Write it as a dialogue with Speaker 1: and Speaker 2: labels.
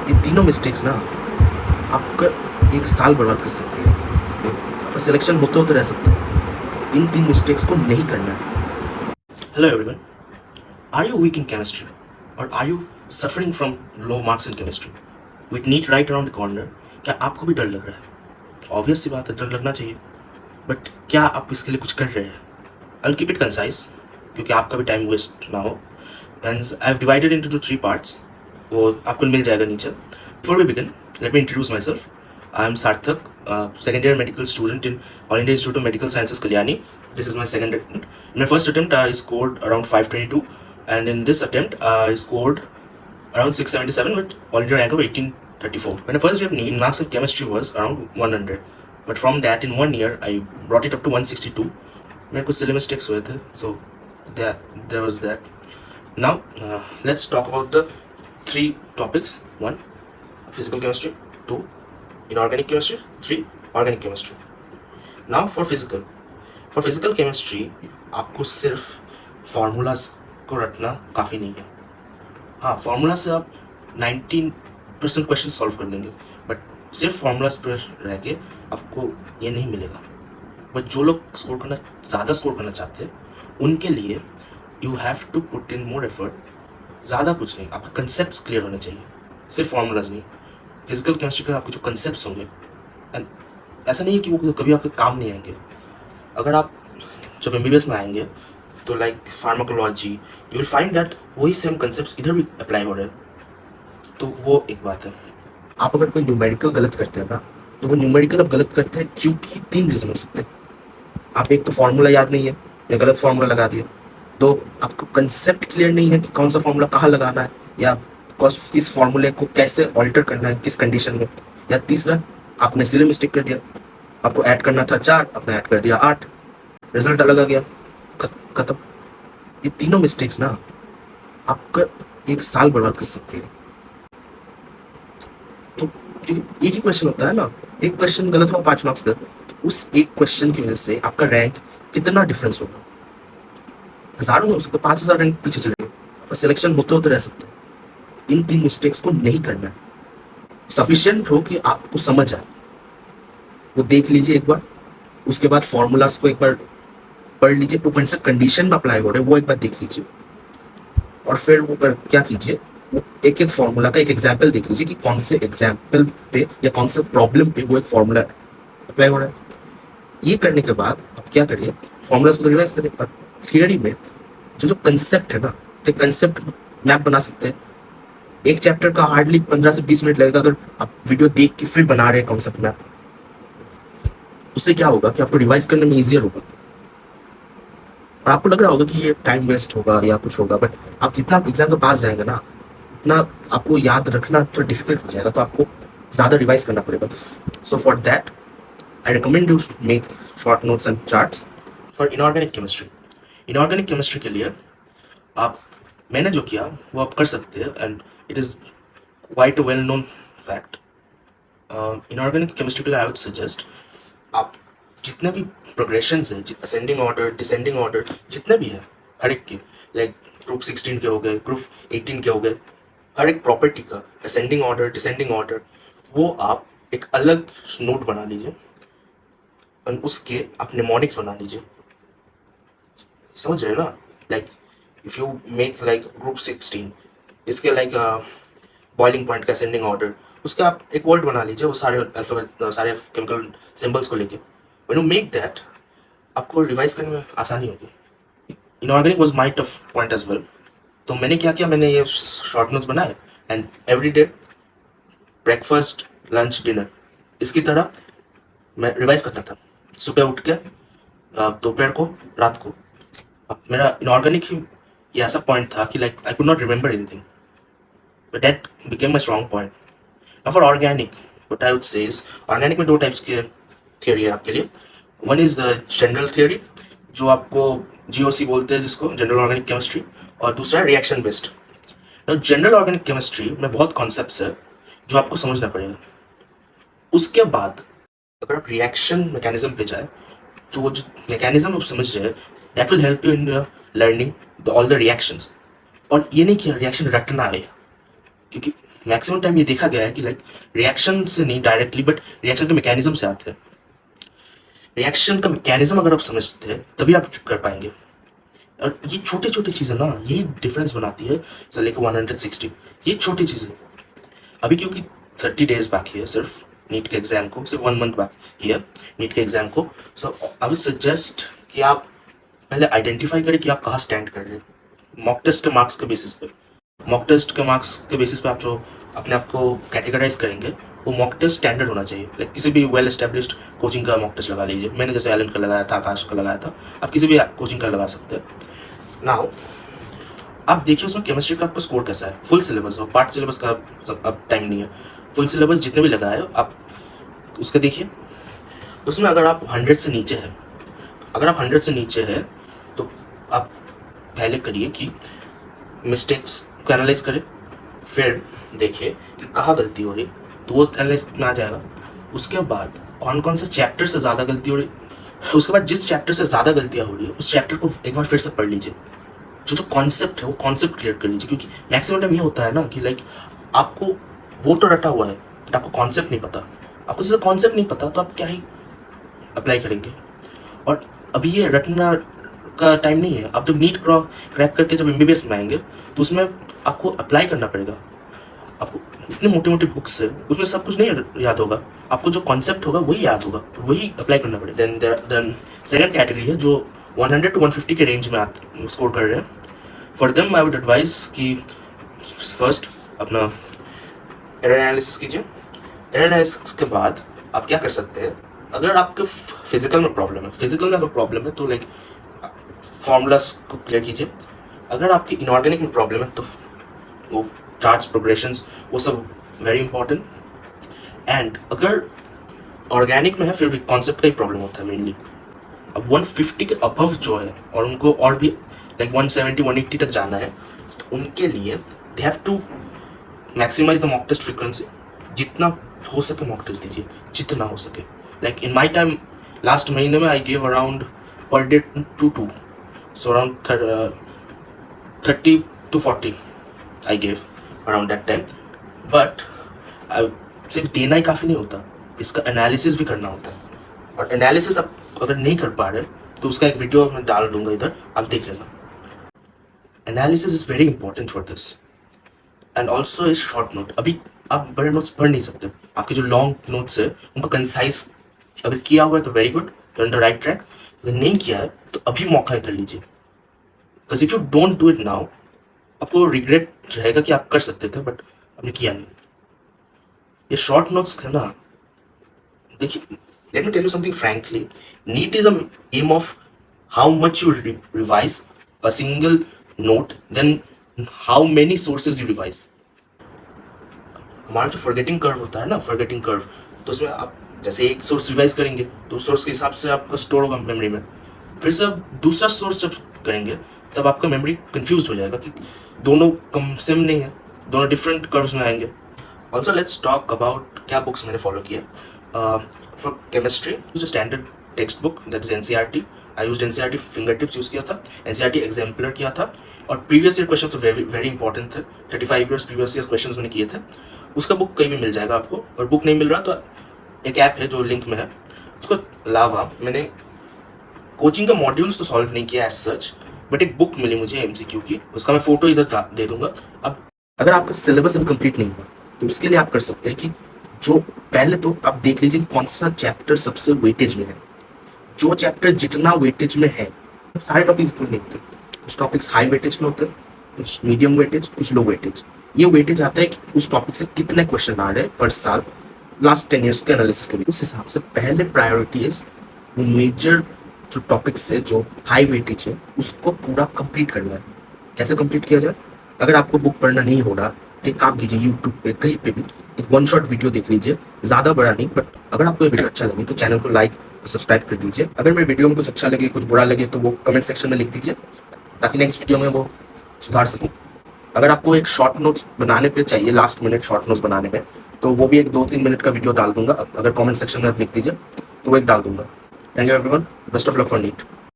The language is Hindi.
Speaker 1: ये तीनों मिस्टेक्स ना आपका एक साल बर्बाद कर सकती है। आपका सिलेक्शन होते होते रह सकता है। इन तीन मिस्टेक्स को नहीं करना है। Hello everyone, are you weak in chemistry और are you suffering from low marks in chemistry with NEET right around the corner? क्या आपको भी डर लग रहा है? ऑब्वियस सी बात है, डर लगना चाहिए, बट क्या आप इसके लिए कुछ कर रहे हैं? I will keep it concise क्योंकि आपका भी टाइम वेस्ट ना हो। And I have divided into 3 parts, वो आपको मिल जाएगा नीचे। Before we begin, let me introduce myself. I am Sarthak, second year medical student in All India Institute of Medical Sciences, Kalyani. This is my second attempt. In my first attempt, I scored around 522, and in this attempt, I scored around 677 with All India rank of 1834. When I first year in marks in chemistry was around 100, but from that in 1 year, I brought it up to 162. मेरे कुछ silly mistakes हुए थे, so there was that. Now, let's talk about the 3 topics. 1. Physical chemistry, 2 inorganic chemistry, 3 organic chemistry. Now for physical chemistry आपको सिर्फ फार्मूलाज को रटना काफ़ी नहीं है। हाँ, फार्मूला से आप 19% क्वेश्चन सॉल्व कर लेंगे, बट सिर्फ फार्मूलाज पर रह के आपको ये नहीं मिलेगा। बट जो लोग ज़्यादा स्कोर करना चाहते हैं उनके लिए you have to put in more effort. ज़्यादा कुछ नहीं, आपका कंसेप्ट क्लियर होने चाहिए, सिर्फ फार्मूलाज नहीं। फिजिकल केमिस्ट्री के आपके जो कंसेप्ट होंगे, एंड ऐसा नहीं है कि वो कभी आपके काम नहीं आएंगे। अगर आप जब एमबीबीएस में आएंगे तो like pharmacology, you will find that वही सेम कंसेप्ट इधर भी अप्लाई हो रहे हैं। तो वो एक बात है। आप अगर कोई न्यूमेरिकल गलत करते हैं ना, तो वो न्यूमेरिकल आप गलत करते हैं क्योंकि 3 रीज़न हो सकते हैं। आप एक तो फार्मूला याद नहीं है या गलत फार्मूला लगा दिया, तो आपको कंसेप्ट क्लियर नहीं है कि कौन सा फार्मूला कहाँ लगाना है, या किस फार्मूले को कैसे ऑल्टर करना है किस कंडीशन में, या तीसरा आपने सिली मिस्टेक कर दिया। आपको ऐड करना था 4, आपने ऐड कर दिया 8, रिजल्ट अलग आ गया, खत्म। ये तीनों मिस्टेक्स ना आपका एक साल बर्बाद कर सकती है। तो एक ही क्वेश्चन होता है ना, एक क्वेश्चन गलत हुआ 5 मार्क्स का, तो उस एक क्वेश्चन की वजह से आपका रैंक कितना डिफरेंस होगा? हजारों में हो सकता है, 5000 रैंक पीछे चले गए, आपका सिलेक्शन होते होते रह सकता है। इन 3 मिस्टेक्स को नहीं करना है। सफिशिएंट हो कि आपको समझ आए, वो देख लीजिए एक बार, उसके बाद फॉर्मूलाज को एक बार पढ़ लीजिए, वो कौन सा कंडीशन में अप्लाई हो रहा है वो एक बार देख लीजिए, और फिर वो क्या कीजिए, वो एक एक फॉर्मूला का एक एग्जाम्पल देख लीजिए कि कौन से एग्जाम्पल पे या कौन से प्रॉब्लम पे वो एक फॉर्मूला अप्लाई हो रहा है। ये करने के बाद आप क्या करिए, फॉर्मूलाज को रिवाइज करिए, और थियरी में जो कंसेप्ट है ना, एक कंसेप्ट मैप बना सकते हैं। एक चैप्टर का हार्डली 15 से 20 मिनट लगेगा अगर आप वीडियो देख के फिर बना रहे हैं कॉन्सेप्ट मैप। उससे क्या होगा कि आपको रिवाइज करने में इजियर होगा, और आपको लग रहा होगा कि ये टाइम वेस्ट होगा या कुछ होगा, बट आप जितना एग्जाम के पास जाएंगे ना, उतना आपको याद रखना थोड़ा डिफिकल्ट हो जाएगा, तो आपको ज़्यादा रिवाइज करना पड़ेगा। So for that I recommend you make short notes and charts for inorganic chemistry. Inorganic chemistry के लिए मैंने जो किया वो आप कर सकते हैं, and it is quite a well known fact. Inorganic chemistry के लिए आई वुड सजेस्ट आप जितने भी प्रोग्रेशंस है, असेंडिंग ऑर्डर, डिसेंडिंग ऑर्डर, जितने भी हैं हर एक के, लाइक ग्रुप 16 के हो गए, ग्रुप 18 के हो गए, हर एक प्रॉपर्टी का असेंडिंग ऑर्डर, डिसेंडिंग ऑर्डर, वो आप एक अलग नोट बना लीजिए और उसके आप निमोनिक्स बना लीजिए। समझ रहे हैं ना? Like if you make like group 16, इसके लाइक बॉइलिंग पॉइंट का असेंडिंग ऑर्डर, उसका आप एक वर्ड बना लीजिए, वो सारे अल्फाबेट, सारे केमिकल सिंबल्स को लेके। व्हेन यू मेक दैट, आपको रिवाइज करने में आसानी होगी। Inorganic was my tough point as well, तो मैंने क्या किया, मैंने ये शॉर्ट नोट्स बनाए, and every day breakfast, lunch, dinner, इसकी तरह मैं रिवाइज करता था। सुबह उठ के, दोपहर को, रात को। अब मेरा इनऑर्गेनिक ही ये ऐसा पॉइंट था कि like I could not remember anything, but that became my strong point. Now for organic, what I would say is, organic में 2 टाइप्स के थियोरी है आपके लिए। One is the general theory, जो आपको जीओसी बोलते हैं, जिसको जनरल ऑर्गेनिक केमिस्ट्री, और दूसरा reaction based. General organic chemistry में बहुत कॉन्सेप्ट्स है जो आपको समझना पड़ेगा। उसके बाद अगर आप रिएक्शन मैकेनिज्म पे जाए, तो वो जो मैकेनिज्म आप समझ रहे हैं, that will help you in learning all the reactions. और ये नहीं कि रिएक्शन रटना है, क्योंकि मैक्सिमम टाइम ये देखा गया है कि लाइक रिएक्शन से नहीं डायरेक्टली, बट रिएक्शन के मैकेनिज्म से आते हैं। रिएक्शन का मैकेनिज्म अगर आप समझते हैं तभी आप कर पाएंगे। और ये छोटी छोटी चीज़ें ना, यही डिफरेंस बनाती है सर लेके 160। ये छोटी चीज़ें अभी क्योंकि 30 डेज बाकी है सिर्फ नीट के एग्जाम को, सिर्फ 1 मंथ बाकी है नीट के एग्जाम को। सो आई वुड सजेस्ट कि आप पहले आइडेंटिफाई करें कि आप कहाँ स्टैंड कर रहे हैं। मॉक टेस्ट के मार्क्स के बेसिस पे, मॉक टेस्ट के मार्क्स के बेसिस पे आप जो अपने आप को कैटेगराइज करेंगे वो मॉक टेस्ट स्टैंडर्ड होना चाहिए। लाइक किसी भी वेल एस्टेब्लिश्ड कोचिंग का मॉक टेस्ट लगा लीजिए। मैंने जैसे एलन का लगाया था, आकाश का लगाया था, आप किसी भी कोचिंग का लगा सकते हैं। नाउ आप देखिए उसमें केमिस्ट्री का आपका स्कोर कैसा है, फुल सिलेबस और पार्ट सिलेबस का अब टाइम नहीं है। फुल सिलेबस जितने भी लगाए आप उसका देखिए, उसमें अगर आप 100 से नीचे है, अगर आप 100 से नीचे है तो आप पहले करिए कि मिस्टेक्स को एनालाइज करें, फिर देखिए कि कहाँ गलती हो रही, तो वो एनालाइज में आ जाएगा। उसके बाद कौन कौन से चैप्टर से ज़्यादा गलती हो रही, उसके बाद जिस चैप्टर से ज़्यादा गलतियाँ हो रही है उस चैप्टर को एक बार फिर से पढ़ लीजिए। जो कॉन्सेप्ट है वो कॉन्सेप्ट क्लियर कर लीजिए, क्योंकि मैक्सिमम टाइम ये होता है ना कि लाइक आपको वो तो रटा हुआ है बट आपको कॉन्सेप्ट नहीं पता। आपको जैसे कॉन्सेप्ट नहीं पता तो आप क्या ही अप्लाई करेंगे। और अभी ये रटना का टाइम नहीं है। आप जब नीट क्रैक करके जब MBBS में आएंगे तो उसमें आपको अप्लाई करना पड़ेगा। आपको इतनी मोटी मोटी बुक्स है, उसमें सब कुछ नहीं याद होगा, आपको जो कॉन्सेप्ट होगा वही याद होगा, वही अप्लाई करना पड़ेगा। देन सेकंड कैटेगरी है जो 100 to 150 के रेंज में स्कोर कर रहे हैं। For them I would advise कि फर्स्ट अपना एरर एनालिसिस कीजिए। एरर एनालिसिस के बाद आप क्या कर सकते हैं, अगर आपके फिजिकल में प्रॉब्लम है, फिजिकल में अगर प्रॉब्लम है तो लाइक फॉर्मूलास को क्लियर कीजिए। अगर आपकी इनऑर्गेनिक में प्रॉब्लम है तो वो चार्ट्स, प्रोग्रेशंस, वो सब वेरी इंपॉर्टेंट। एंड अगर ऑर्गेनिक में है फिर भी कॉन्सेप्ट का ही प्रॉब्लम होता है मेनली। अब 150 के अबव जो है और उनको और भी लाइक 170, 180 तक जाना है तो उनके लिए they have to maximise the mock test frequency. जितना हो सके मॉक टेस्ट दीजिए, जितना हो सके। Like in my time last महीने में I gave around per day 2 so around 30 to 40 I gave around that time. But सिर्फ देना ही काफ़ी नहीं होता, इसका एनालिसिस भी करना होता है। और एनालिसिस आप अगर नहीं कर पा रहे तो उसका एक वीडियो मैं डाल दूंगा इधर, आप देख लेना। Analysis is very important for this and also is short note. अभी आप बड़े नोट्स पढ़ नहीं सकते, आपके जो लॉन्ग नोट्स है उनको कंसाइज अगर किया हुआ है तो very good, on the right track. अगर नहीं किया है तो अभी मौका कर लीजिए, because if you don't do it now आपको रिग्रेट रहेगा कि आप कर सकते थे बट आपने किया नहीं। ये शॉर्ट नोट्स है ना, देखिए let me tell you something frankly, NEET is a aim of how much you revise a single note than how many sources you revise. हमारा जो forgetting curve होता है ना, forgetting curve, तो उसमें आप जैसे एक सोर्स रिवाइज करेंगे तो सोर्स के हिसाब से आपका स्टोर होगा मेमोरी में, फिर से आप दूसरा सोर्स जब करेंगे तब आपका मेमोरी कंफ्यूज हो जाएगा कि दोनों कम सेम नहीं है, दोनों डिफरेंट कर्व्स में आएंगे। ऑल्सो लेट्स टॉक अबाउट क्या बुक्स मैंने फॉलो किया। For chemistry, use a standard textbook that is NCERT. I used NCERT fingertips use किया था, NCERT exemplar किया था और प्रीवियस ईयर क्वेश्चन तो वेरी इंपॉर्टेंट थे। 35 ईयर्स प्रीवियस ईयर क्वेश्चन मैंने किए थे। उसका बुक कहीं भी मिल जाएगा आपको, और बुक नहीं मिल रहा तो एक ऐप है जो लिंक में है, उसको अलावा मैंने कोचिंग का मॉड्यूल्स तो सॉल्व नहीं किया एज सच, बट एक बुक मिली मुझे MCQ की, उसका मैं फोटो इधर दे दूंगा। अब अगर आपका सिलेबस अभी कंप्लीट नहीं हुआ तो उसके लिए आप कर सकते हैं कि जो पहले तो आप देख लीजिए कि कौन सा चैप्टर सबसे वेटेज में है। जो चैप्टर जितना वेटेज में है, सारे टॉपिक्स इक्वल नहीं होते, कुछ टॉपिक्स हाई वेटेज में होते हैं, कुछ मीडियम वेटेज, कुछ लो वेटेज। ये वेटेज आता है कि उस टॉपिक से कितने क्वेश्चन आ रहे हैं पर साल लास्ट 10 ईयर्स के एनालिसिस के लिए। उस हिसाब से पहले प्रायोरिटी इज वो मेजर जो टॉपिक्स है जो हाई वेटेज है उसको पूरा कंप्लीट करना है। कैसे कंप्लीट किया जाए? अगर आपको बुक पढ़ना नहीं हो रहा तो एक काम कीजिए, यूट्यूब पे कहीं पे भी एक 1 शॉट वीडियो देख लीजिए, ज़्यादा बड़ा नहीं, बट अगर आपको ये वीडियो अच्छा लगे तो चैनल को लाइक सब्सक्राइब कर दीजिए। अगर मेरे वीडियो में कुछ अच्छा लगे, कुछ बुरा लगे तो वो कमेंट सेक्शन में लिख दीजिए ताकि नेक्स्ट वीडियो में वो सुधार सकूँ। अगर आपको एक शॉर्ट नोट्स बनाने पे चाहिए, लास्ट मिनट शॉर्ट नोट्स बनाने में, तो वो भी एक 2-3 मिनट का वीडियो डाल दूंगा। अगर कमेंट सेक्शन में लिख दीजिए तो वो एक डाल दूंगा। Thank you everyone, best of luck for NEET.